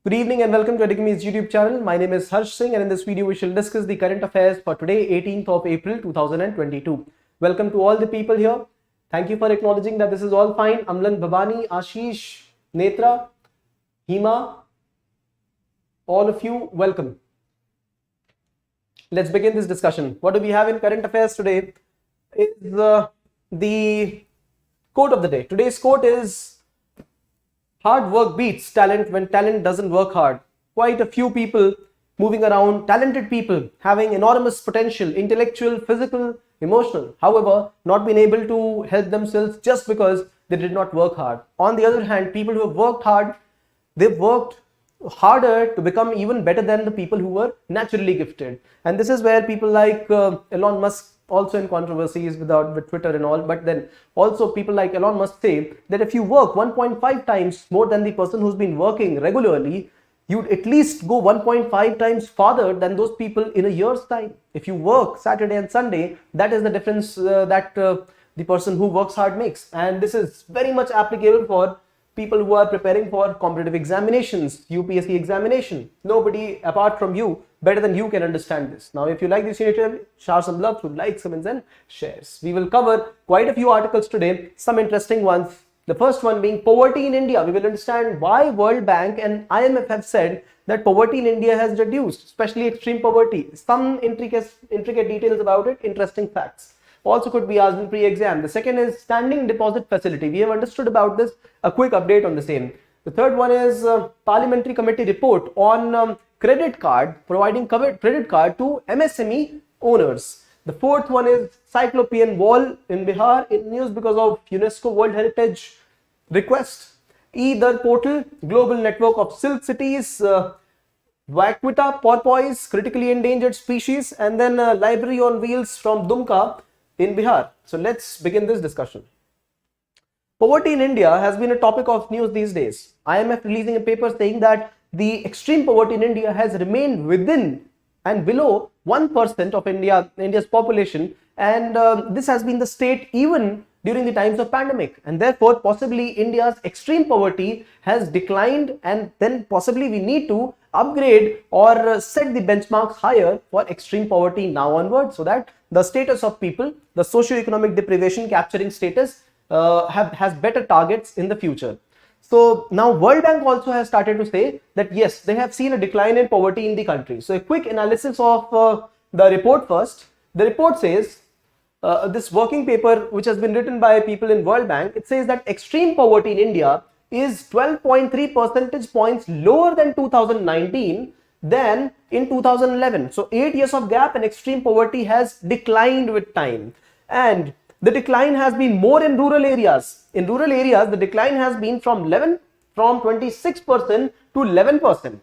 Good evening and welcome to Edukemy's YouTube channel. My name is Harsh Singh and in this video we shall discuss the current affairs for today, 18th of April 2022. Welcome to all the people here. Thank you for acknowledging that this is all fine. Amlan, Babani, Ashish, Netra, Hima, all of you, welcome. Let's begin this discussion. What do we have in current affairs today? Is the quote of the day. Today's quote is, hard work beats talent when talent doesn't work hard. Quite a few people moving around, talented people having enormous potential, intellectual, physical, emotional, however, not being able to help themselves just because they did not work hard. On the other hand, people who have worked hard, they've worked harder to become even better than the people who were naturally gifted. And this is where people like Elon Musk, also in controversies with Twitter and all, but then also people like Elon Musk say that if you work 1.5 times more than the person who's been working regularly, you'd at least go 1.5 times farther than those people in a year's time. If you work Saturday and Sunday, that is the difference that the person who works hard makes. And this is very much applicable for people who are preparing for competitive examinations, UPSC examination. Nobody apart from you, better than you, can understand this. Now, if you like this initiative, share some love through likes, comments and shares. We will cover quite a few articles today, some interesting ones. The first one being poverty in India. We will understand why World Bank and IMF have said that poverty in India has reduced, especially extreme poverty. Some intricate details about it, interesting facts. Also could be asked in pre-exam. The second is standing deposit facility. We have understood about this, a quick update on the same. The third one is parliamentary committee report on credit card, providing credit card to MSME owners. The fourth one is Cyclopean Wall in Bihar in news because of UNESCO World Heritage request. E-Dar portal, global network of silk cities, Vaquita, porpoise, critically endangered species, and then library on wheels from Dumka in Bihar. So let's begin this discussion. Poverty in India has been a topic of news these days. IMF releasing a paper saying that the extreme poverty in India has remained within and below 1% of India's population, and this has been the state even during the times of pandemic, and therefore possibly India's extreme poverty has declined, and then possibly we need to upgrade or set the benchmarks higher for extreme poverty now onwards, so that the status of people, the socio-economic deprivation capturing status has better targets in the future. So now World Bank also has started to say that yes, they have seen a decline in poverty in the country. So a quick analysis of the report first. The report says, this working paper which has been written by people in World Bank, it says that extreme poverty in India is 12.3 percentage points lower than 2019 than in 2011. So 8 years of gap, and extreme poverty has declined with time. And the decline has been more in rural areas. In rural areas, the decline has been from 26% to 11%.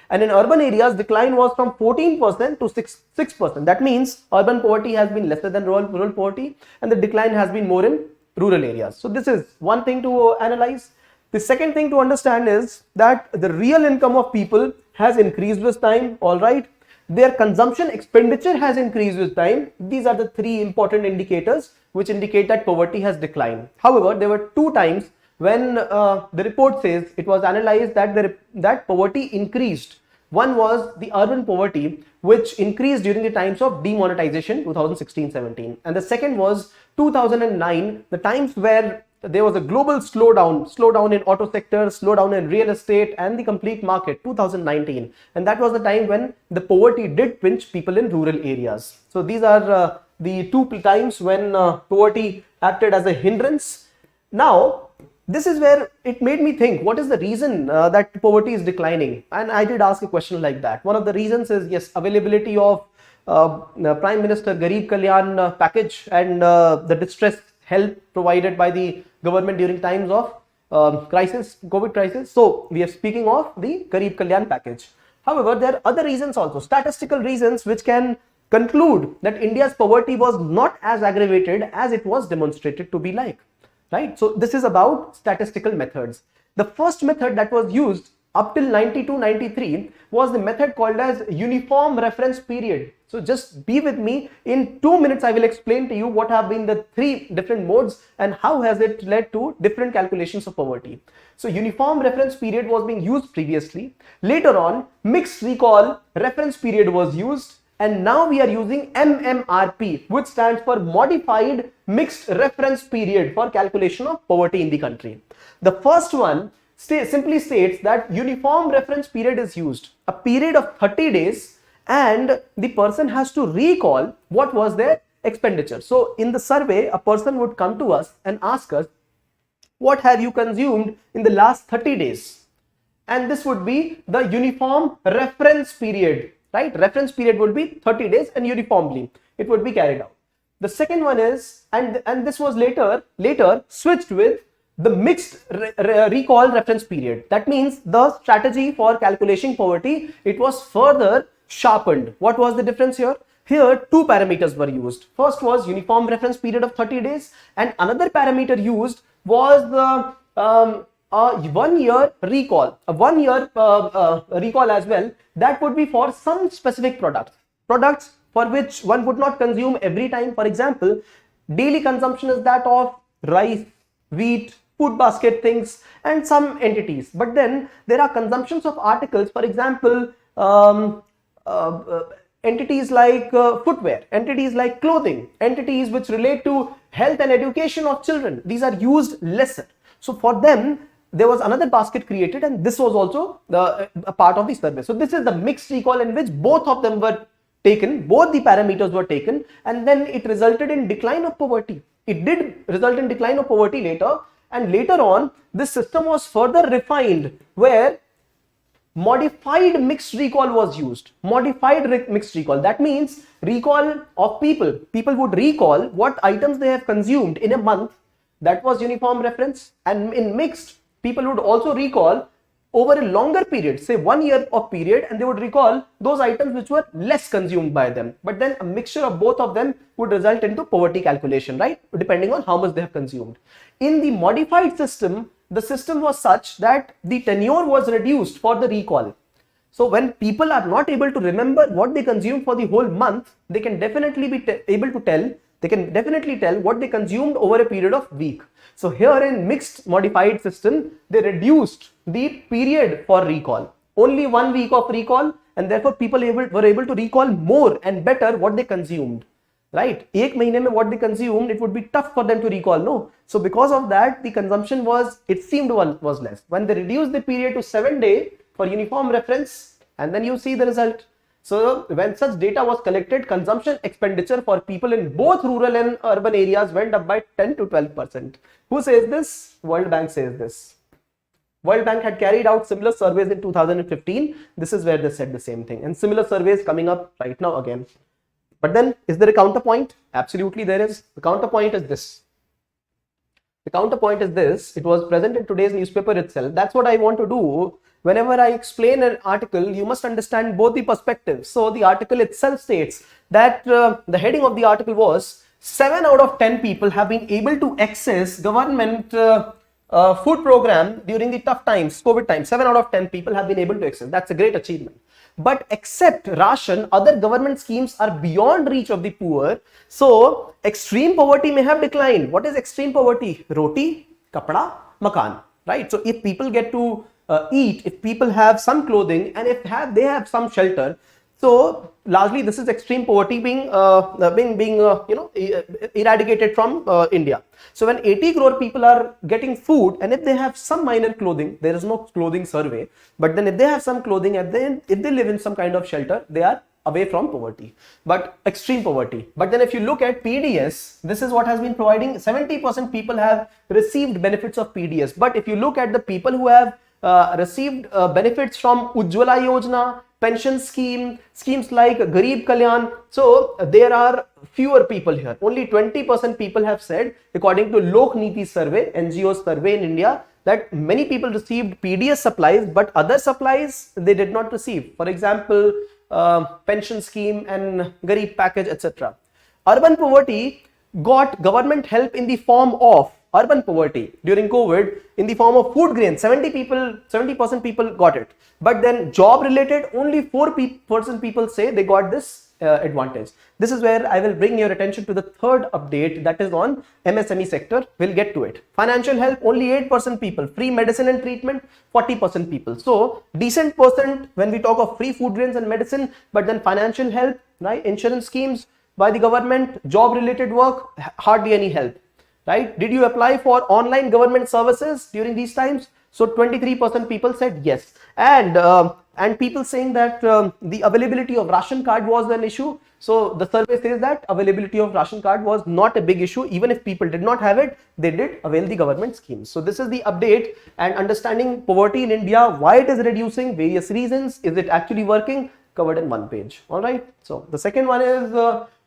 And in urban areas, decline was from 14% to 6%. That means urban poverty has been lesser than rural poverty, and the decline has been more in rural areas. So this is one thing to analyze. The second thing to understand is that the real income of people has increased with time, all right. Their consumption expenditure has increased with time. These are the three important indicators which indicate that poverty has declined. However, there were two times when the report says it was analyzed that poverty increased. One was the urban poverty, which increased during the times of demonetization 2016-17, and the second was 2009, the times where there was a global slowdown in auto sector, slowdown in real estate and the complete market, 2019, and that was the time when the poverty did pinch people in rural areas. So these are the two times when poverty acted as a hindrance. Now this is where it made me think, what is the reason that poverty is declining? And I did ask a question like that. One of the reasons is, yes, availability of Prime Minister Garib Kalyan package and the distress help provided by the government during times of COVID crisis. So we are speaking of the Garib Kalyan package. However, there are other reasons also, statistical reasons, which can conclude that India's poverty was not as aggravated as it was demonstrated to be like. Right? So this is about statistical methods. The first method that was used up till 92-93 was the method called as uniform reference period. So just be with me. In 2 minutes, I will explain to you what have been the three different modes and how has it led to different calculations of poverty. So uniform reference period was being used previously. Later on, mixed recall reference period was used, and now we are using MMRP, which stands for Modified Mixed Reference Period for calculation of poverty in the country. The first one simply states that uniform reference period is used, a period of 30 days, and the person has to recall what was their expenditure. So in the survey, a person would come to us and ask us, what have you consumed in the last 30 days? And this would be the uniform reference period, right? Reference period would be 30 days and uniformly it would be carried out. The second one is, and this was later switched with the mixed recall reference period. That means the strategy for calculating poverty, it was further sharpened. What was the difference here? Here, two parameters were used. First was uniform reference period of 30 days, and another parameter used was the 1 year recall, a 1 year recall as well. That would be for some specific products for which one would not consume every time. For example, daily consumption is that of rice, wheat, food basket things, and some entities. But then there are consumptions of articles, for example, entities like footwear, entities like clothing, entities which relate to health and education of children. These are used lesser. So for them, there was another basket created, and this was also a part of the survey. So this is the mixed recall in which both of them were taken, both the parameters were taken, and then it resulted in decline of poverty. It did result in decline of poverty later, and later on this system was further refined where modified mixed recall was used. Modified mixed recall, that means recall of people would recall what items they have consumed in a month. That was uniform reference. And in mixed, people would also recall over a longer period, say 1 year of period, and they would recall those items which were less consumed by them. But then a mixture of both of them would result into poverty calculation, right? Depending on how much they have consumed. In the modified system, the system was such that the tenure was reduced for the recall. So when people are not able to remember what they consumed for the whole month, they can definitely be able to tell, they can definitely tell what they consumed over a period of week. So here in mixed modified system, they reduced the period for recall. Only 1 week of recall, and therefore people were able to recall more and better what they consumed. Right? Ek mahine mein what they consumed, it would be tough for them to recall, no? So because of that, the consumption was less. When they reduced the period to 7 days for uniform reference, and then you see the result. So when such data was collected, consumption expenditure for people in both rural and urban areas went up by 10 to 12%. Who says this? World Bank says this. World Bank had carried out similar surveys in 2015. This is where they said the same thing. And similar surveys coming up right now again. But then, is there a counterpoint? Absolutely there is. The counterpoint is this. The counterpoint is this. It was present in today's newspaper itself. That's what I want to do. Whenever I explain an article, you must understand both the perspectives. So the article itself states that the heading of the article was 7 out of 10 people have been able to access government food program during the tough times, COVID times. 7 out of 10 people have been able to access. That's a great achievement. But except ration, other government schemes are beyond reach of the poor. So extreme poverty may have declined. What is extreme poverty? Roti, kapda, makan, right? So if people get to eat, if people have some clothing, and if they have some shelter, so largely this is extreme poverty being eradicated from India. So when 80 crore people are getting food, and if they have some minor clothing, there is no clothing survey, but then if they have some clothing, and then if they live in some kind of shelter, they are away from poverty, but extreme poverty. But then if you look at PDS, this is what has been providing. 70% people have received benefits of PDS. But if you look at the people who have received benefits from Ujjwala Yojana, pension schemes like Garib Kalyan, so there are fewer people here. Only 20% people have said, according to Lok Niti survey, NGO survey in India, that many people received PDS supplies, but other supplies they did not receive. For example, pension scheme and Garib package, etc. Urban poverty got government help in the form of urban poverty during COVID in the form of food grains. 70% people got it. But then job related, only 4% people say they got this advantage. This is where I will bring your attention to the third update, that is on MSME sector. We'll get to it. Financial help, only 8% people. Free medicine and treatment, 40% people. So decent percent when we talk of free food grains and medicine, but then financial help, right? Insurance schemes by the government, job related work, hardly any help, right? Did you apply for online government services during these times? So 23% people said yes. And people saying that the availability of ration card was an issue. So the survey says that availability of ration card was not a big issue. Even if people did not have it, they did avail the government schemes. So this is the update, and understanding poverty in India, why it is reducing, various reasons, is it actually working, covered in one page. All right. So the second one is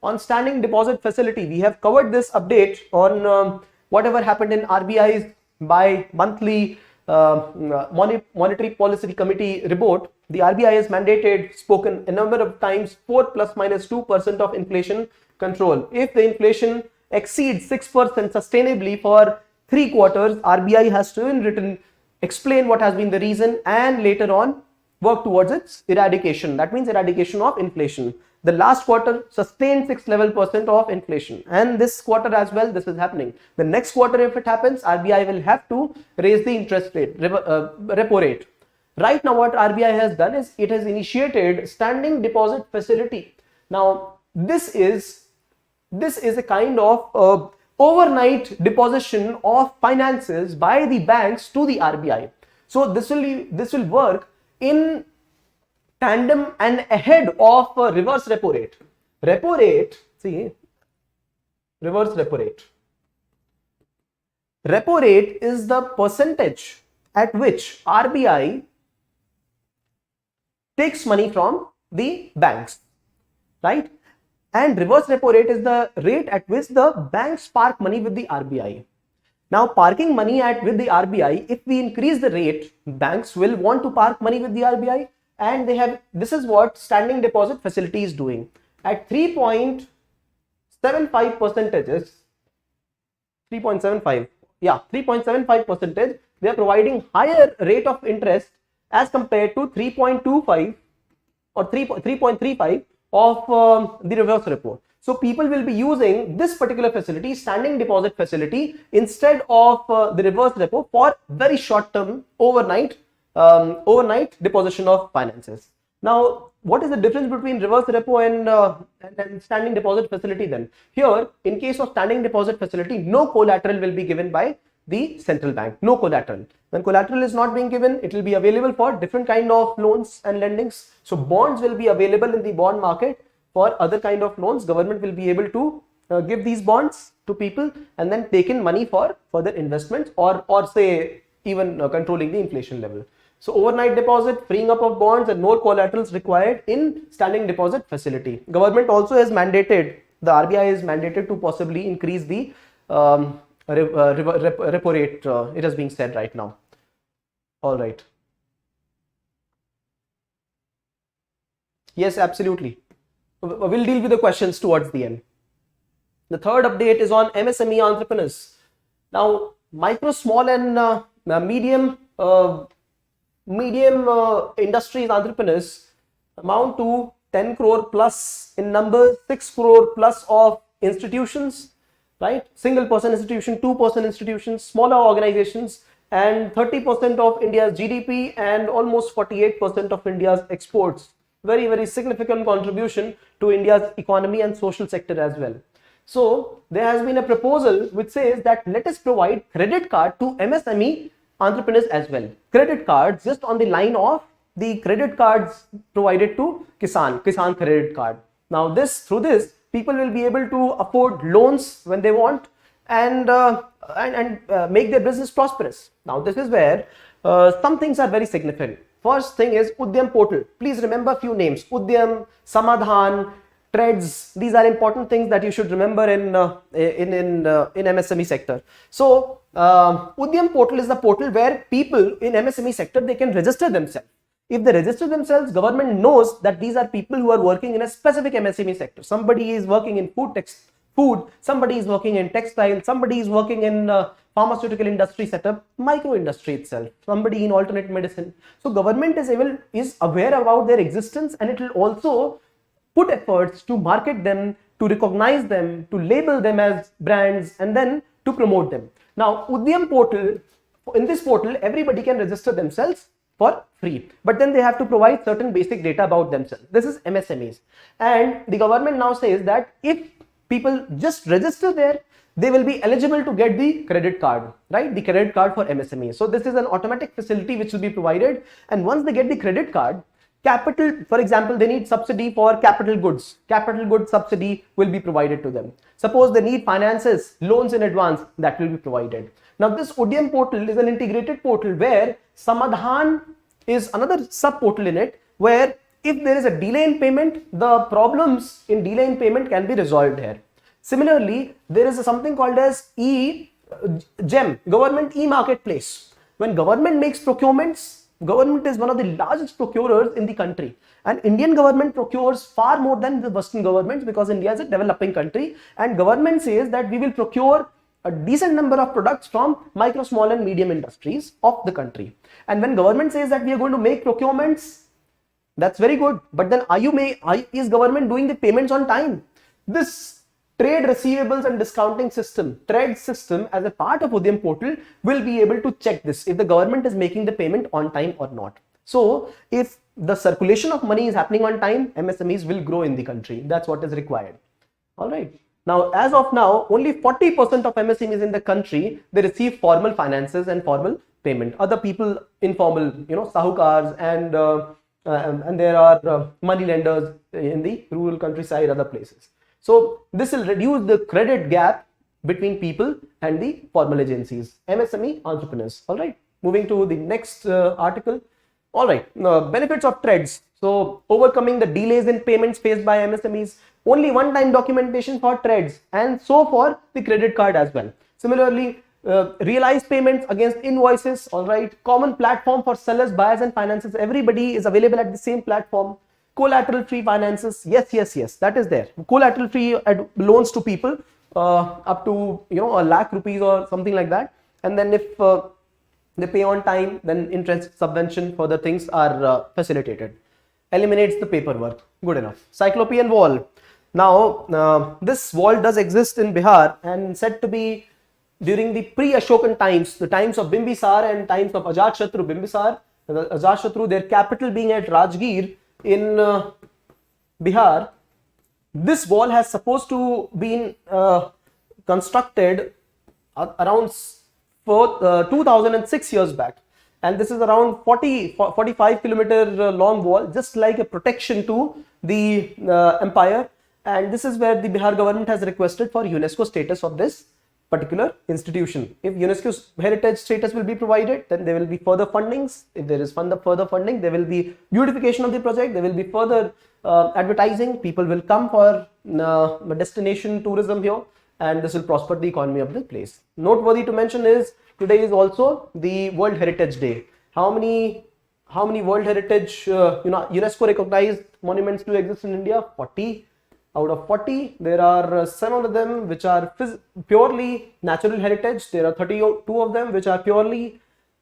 on standing deposit facility. We have covered this update on whatever happened in RBI's bi-monthly monetary policy committee report. The RBI has mandated, spoken a number of times, 4 plus minus 2% of inflation control. If the inflation exceeds 6% sustainably for 3 quarters, RBI has to in written explain what has been the reason and later on work towards its eradication. That means eradication of inflation. The last quarter sustained 6 level percent of inflation, and this quarter as well this is happening. The next quarter, if it happens, RBI will have to raise the interest rate, repo rate. Right now what RBI has done is it has initiated standing deposit facility. Now this is a kind of overnight deposition of finances by the banks to the RBI. So this will work in tandem and ahead of reverse repo rate. Repo rate, see, reverse repo rate. Repo rate is the percentage at which RBI takes money from the banks, right? And reverse repo rate is the rate at which the banks park money with the RBI. Now, parking money with the RBI, if we increase the rate, banks will want to park money with the RBI, and this is what standing deposit facility is doing. At 3.75 percentages, 3.75 percentage, they are providing higher rate of interest as compared to 3.25 or 3.35 of the reverse repo. So people will be using this particular facility, standing deposit facility, instead of the reverse repo for very short term overnight deposition of finances. Now, what is the difference between reverse repo and standing deposit facility then? Here, in case of standing deposit facility, no collateral will be given by the central bank, no collateral. When collateral is not being given, it will be available for different kind of loans and lendings. So bonds will be available in the bond market for other kind of loans. Government will be able to give these bonds to people and then take in money for further investments or say even controlling the inflation level. So overnight deposit, freeing up of bonds, and no collaterals required in standing deposit facility. Government also has mandated, the RBI is mandated to possibly increase the repo rate, it is being said right now. All right. Yes, absolutely. We'll deal with the questions towards the end. The third update is on MSME entrepreneurs. Now, micro, small and medium industries entrepreneurs amount to 10 crore plus in number, 6 crore plus of institutions, right? Single person institution, 2-person institutions, smaller organizations, and 30% of India's GDP and almost 48% of India's exports. Very, very significant contribution to India's economy and social sector as well. So there has been a proposal which says that let us provide credit card to MSME entrepreneurs as well. Credit cards just on the line of the credit cards provided to Kisan credit card. Now through this people will be able to afford loans when they want and make their business prosperous. Now this is where some things are very significant. First thing is Udyam portal. Please remember few names: Udyam, Samadhan, Treads. These are important things that you should remember in MSME sector. So Udyam portal is the portal where people in MSME sector, they can register themselves. If they register themselves, government knows that these are people who are working in a specific MSME sector. Somebody is working in food, somebody is working in textile, somebody is working in pharmaceutical industry setup, micro industry itself, somebody in alternate medicine. So government is aware about their existence, and it will also put efforts to market them, to recognize them, to label them as brands, and then to promote them. Now, Udyam portal, in this portal, everybody can register themselves for free, but then they have to provide certain basic data about themselves. This is MSMEs, and the government now says that if people just register there, they will be eligible to get the credit card, right? The credit card for MSMEs. So this is an automatic facility which will be provided, and once they get the credit card, capital, for example, they need subsidy for capital goods. Capital goods subsidy will be provided to them. Suppose they need finances, loans in advance, that will be provided. Now this Udyam portal is an integrated portal where Samadhan is another sub portal in it, where if there is a delay in payment, the problems in delay in payment can be resolved here. Similarly, there is something called as GEM, Government E-Marketplace. When government makes procurements, government is one of the largest procurers in the country, and Indian government procures far more than the Western governments because India is a developing country, and government says that we will procure a decent number of products from micro, small and medium industries of the country. And when government says that we are going to make procurements, that's very good, but then is government doing the payments on time? This trade receivables and discounting system, trade system, as a part of Udyam portal will be able to check this, if the government is making the payment on time or not. So if the circulation of money is happening on time, MSMEs will grow in the country. That's what is required. All right. Now, as of now, only 40% of MSMEs in the country, they receive formal finances and formal payment. Other people, informal, sahukars, and there are money lenders in the rural countryside, other places. So this will reduce the credit gap between people and the formal agencies, MSME entrepreneurs. All right, moving to the next article. All right, benefits of TREADS. So overcoming the delays in payments faced by MSMEs, only one-time documentation for TREADS, and so for the credit card as well. Similarly, realized payments against invoices. All right, common platform for sellers, buyers and finances. Everybody is available at the same platform. Collateral free finances, yes, that is there. Collateral free loans to people up to a lakh rupees or something like that, and then if they pay on time, then interest subvention for the things are facilitated. Eliminates the paperwork, good enough. Cyclopean Wall. Now this wall does exist in Bihar and said to be during the pre-Ashokan times, the times of Bimbisar and times of Ajatashatru. Bimbisar, Ajatashatru, their capital being at Rajgir in Bihar. This wall has supposed to be constructed around 2006 years back, and this is around 45 kilometer long wall, just like a protection to the empire, and this is where the Bihar government has requested for UNESCO status of this particular institution. If UNESCO's heritage status will be provided, then there will be further fundings. If there is further funding, there will be beautification of the project, there will be further advertising, people will come for destination tourism here, and this will prosper the economy of the place. Noteworthy to mention is today is also the World Heritage Day. How many World Heritage UNESCO recognized monuments do exist in India? 40. Out of 40, there are 7 of them which are purely natural heritage. There are 32 of them which are purely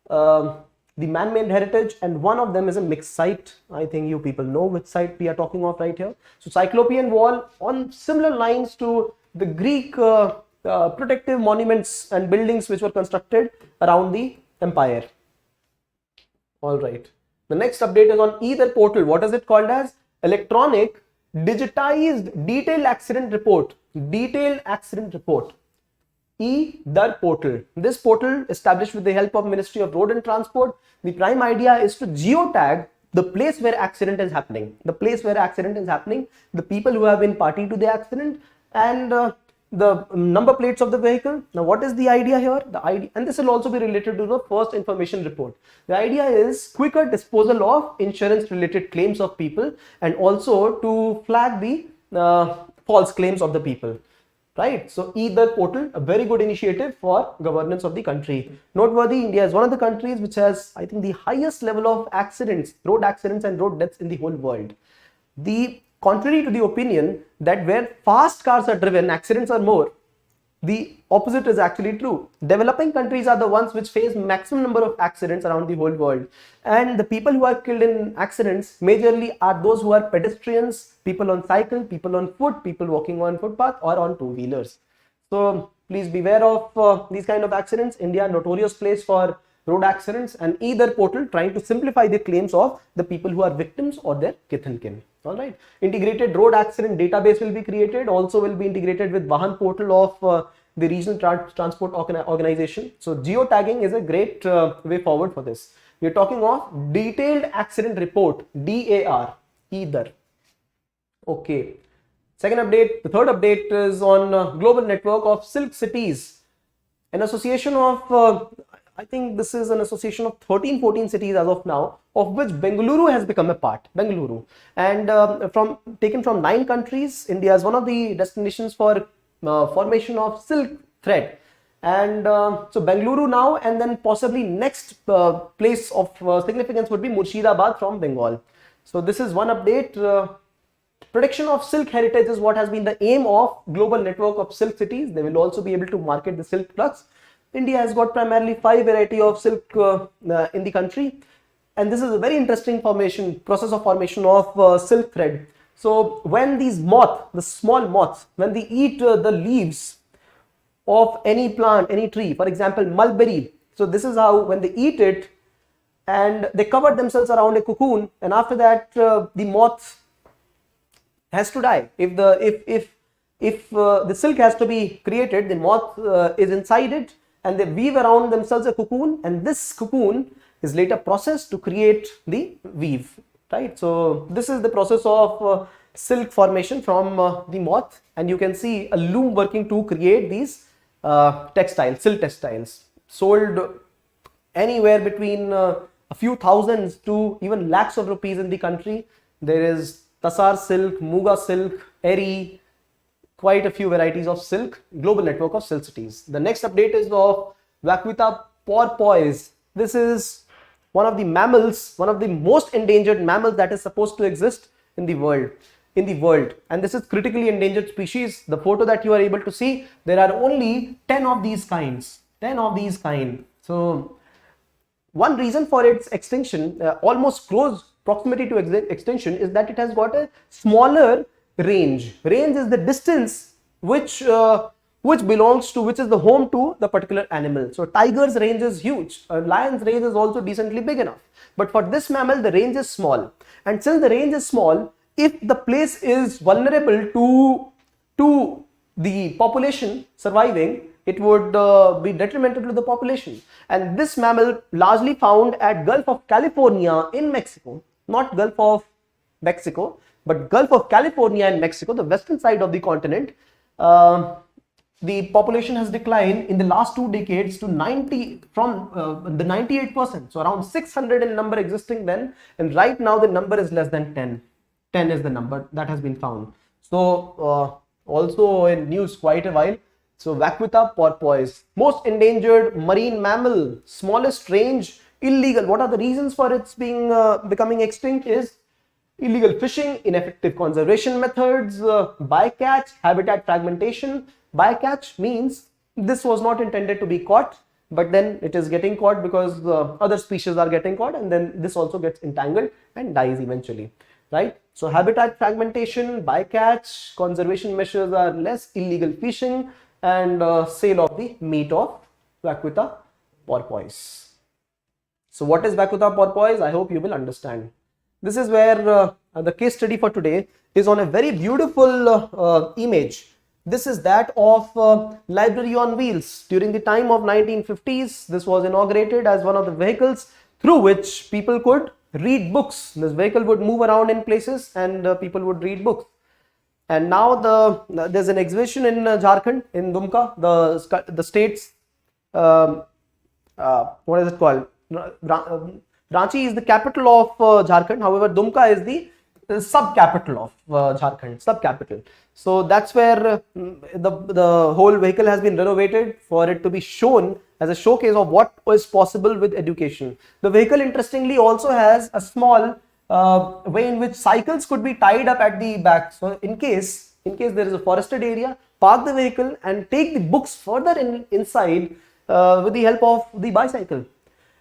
the man-made heritage, and one of them is a mixed site. I think you people know which site we are talking of right here. So Cyclopean Wall, on similar lines to the Greek protective monuments and buildings which were constructed around the empire. All right. The next update is on e-Dar portal. What is it called as? Electronic digitized detailed accident report. E-Dar portal. This portal, established with the help of Ministry of Road and Transport, the prime idea is to geotag the place where accident is happening. The people who have been party to the accident, and the number plates of the vehicle. Now, what is the idea here? The idea, and this will also be related to the first information report. The idea is quicker disposal of insurance related claims of people, and also to flag the false claims of the people. Right? So e-Dar portal, a very good initiative for governance of the country. Noteworthy, India is one of the countries which has, I think, the highest level of accidents, road accidents and road deaths in the whole world. Contrary to the opinion that where fast cars are driven, accidents are more, The opposite is actually true. Developing countries are the ones which face maximum number of accidents around the whole world. And the people who are killed in accidents majorly are those who are pedestrians, people on cycle, people on foot, people walking on footpath or on two-wheelers. So please beware of these kind of accidents. India, notorious place for road accidents, and either portal trying to simplify the claims of the people who are victims or their kith and kin. All right. Integrated road accident database will be created. Also will be integrated with Vahan portal of the regional transport organization. So geotagging is a great way forward for this. We are talking of detailed accident report, DAR, either. Okay. Second update, the third update is on global network of silk cities, an association of I think this is an association of 13-14 cities as of now, of which Bengaluru has become a part. Bengaluru, and taken from 9 countries. India is one of the destinations for formation of silk thread, and so Bengaluru now, and then possibly next place of significance would be Murshidabad from Bengal. So this is one update. Protection of silk heritage is what has been the aim of global network of silk cities. They will also be able to market the silk products. India has got primarily 5 varieties of silk in the country, and this is a very interesting process of formation of silk thread. So when these the small moths, when they eat the leaves of any plant, any tree, for example mulberry, so this is how when they eat it, and they cover themselves around a cocoon, and after that the moth has to die. If the silk has to be created, the moth is inside it, and they weave around themselves a cocoon, and this cocoon is later processed to create the weave, right? So this is the process of silk formation from the moth, and you can see a loom working to create these silk textiles, sold anywhere between a few thousands to even lakhs of rupees in the country. There is Tasar silk, Muga silk, Eri, quite a few varieties of silk, global network of silk cities. The next update is of Vaquita porpoise. This is one of the mammals, one of the most endangered mammals that is supposed to exist in the world. And this is critically endangered species. The photo that you are able to see, there are only 10 of these kinds. So one reason for its extinction, almost close proximity to extinction, is that it has got a smaller range. Range is the distance which is the home to the particular animal. So tiger's range is huge. A lion's range is also decently big enough. But for this mammal, the range is small. And since the range is small, if the place is vulnerable to the population surviving, it would be detrimental to the population. And this mammal largely found at Gulf of California in Mexico, not Gulf of Mexico, but Gulf of California and Mexico, the western side of the continent. The population has declined in the last 2 decades to 98%. So around 600 in number existing then, and right now the number is less than 10. 10 is the number that has been found. So also in news quite a while. So Vaquita porpoise, most endangered marine mammal, smallest range, illegal. What are the reasons for its being becoming extinct? Is illegal fishing, ineffective conservation methods, bycatch, habitat fragmentation. Bycatch means this was not intended to be caught, but then it is getting caught because other species are getting caught, and then this also gets entangled and dies eventually, right? So habitat fragmentation, bycatch, conservation measures are less, illegal fishing, and sale of the meat of Vaquita porpoise. So what is Vaquita porpoise? I hope you will understand. This is where the case study for today is on a very beautiful image. This is that of Library on Wheels. During the time of 1950s, this was inaugurated as one of the vehicles through which people could read books. This vehicle would move around in places and people would read books. And now there's an exhibition in Jharkhand, in Dumka, the state's, what is it called? Ranchi is the capital of Jharkhand. However, Dumka is the sub-capital of Jharkhand, sub-capital. So that's where the whole vehicle has been renovated for it to be shown as a showcase of what is possible with education. The vehicle, interestingly, also has a small way in which cycles could be tied up at the back. So in case there is a forested area park the vehicle and take the books further inside with the help of the bicycle.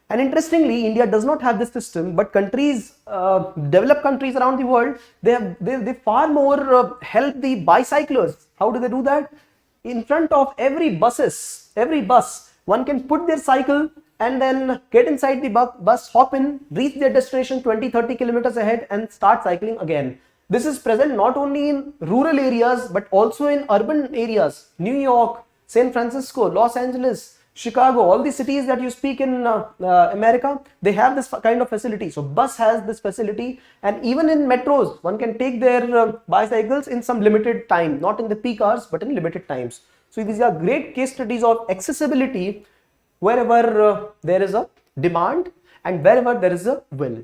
And interestingly, India does not have this system, but countries, developed countries around the world, they far more help the bicyclers. How do they do that? In front of every bus, one can put their cycle and then get inside the bus, hop in, reach their destination 20-30 kilometers ahead and start cycling again. This is present not only in rural areas but also in urban areas. New York, San Francisco, Los Angeles, Chicago, all the cities that you speak in America, they have this kind of facility. So bus has this facility, and even in metros, one can take their bicycles in some limited time, not in the peak hours, but in limited times. So these are great case studies of accessibility wherever there is a demand and wherever there is a will.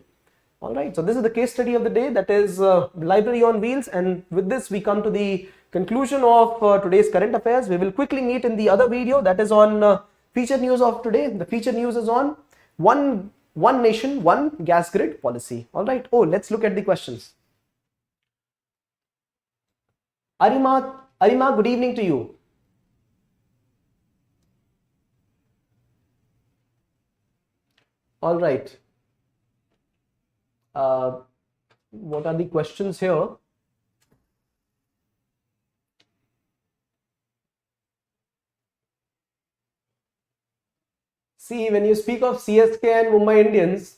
All right, so this is the case study of the day, that is Library on Wheels, and with this we come to the conclusion of today's current affairs. We will quickly meet in the other video, that is on feature news of today. The feature news is on one nation, one gas grid policy. All right. Oh, let's look at the questions. Arima, good evening to you. All right. What are the questions here? See, when you speak of CSK and Mumbai Indians,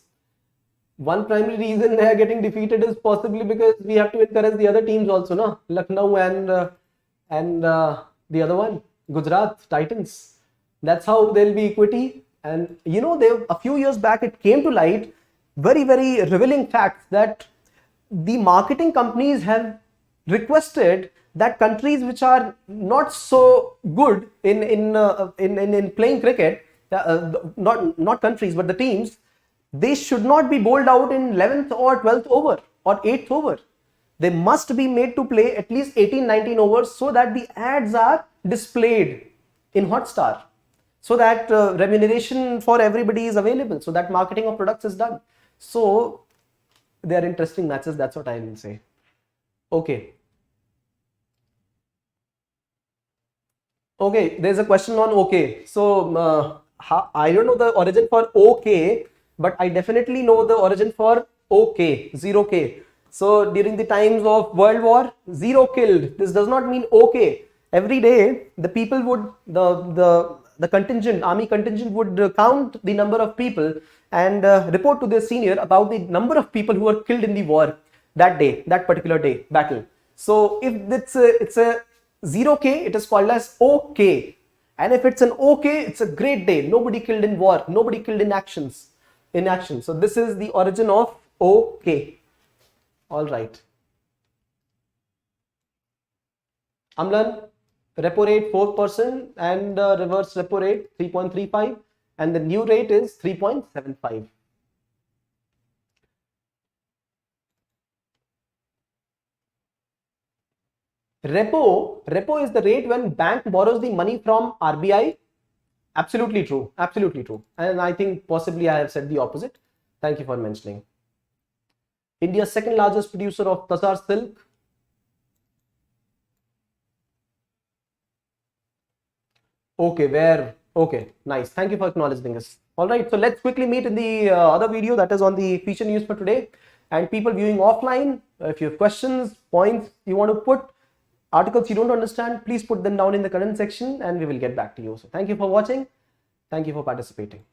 one primary reason they are getting defeated is possibly because we have to encourage the other teams also, no? Lucknow and the other one, Gujarat Titans. That's how there'll be equity. And you know, a few years back it came to light, very revealing facts, that the marketing companies have requested that countries which are not so good in playing cricket, not countries but the teams, they should not be bowled out in 11th or 12th over or 8th over. They must be made to play at least 18-19 overs so that the ads are displayed in Hotstar, so that remuneration for everybody is available, so that marketing of products is done. So they are interesting matches, that's what I will say. Okay, there's a question on OK. So I don't know the origin for OK, but I definitely know the origin for OK, 0K. So during the times of World War, 0 killed. This does not mean OK. Every day the people would, the contingent, army contingent would count the number of people and report to their senior about the number of people who were killed in the war that day, that particular day, battle. So if it's a 0K, it is called as OK. And if it's an OK, it's a great day. Nobody killed in war, nobody killed in action. So this is the origin of OK. All right. Amlan, repo rate 4% and reverse repo rate 3.35, and the new rate is 3.75. Repo is the rate when bank borrows the money from RBI. Absolutely true. Absolutely true. And I think possibly I have said the opposite. Thank you for mentioning. India's second largest producer of Tasar silk. Okay, where? Okay, nice. Thank you for acknowledging this. All right, so let's quickly meet in the other video, that is on the feature news for today. And people viewing offline, if you have questions, points you want to put, articles you don't understand, please put them down in the comment section and we will get back to you. So thank you for watching. Thank you for participating.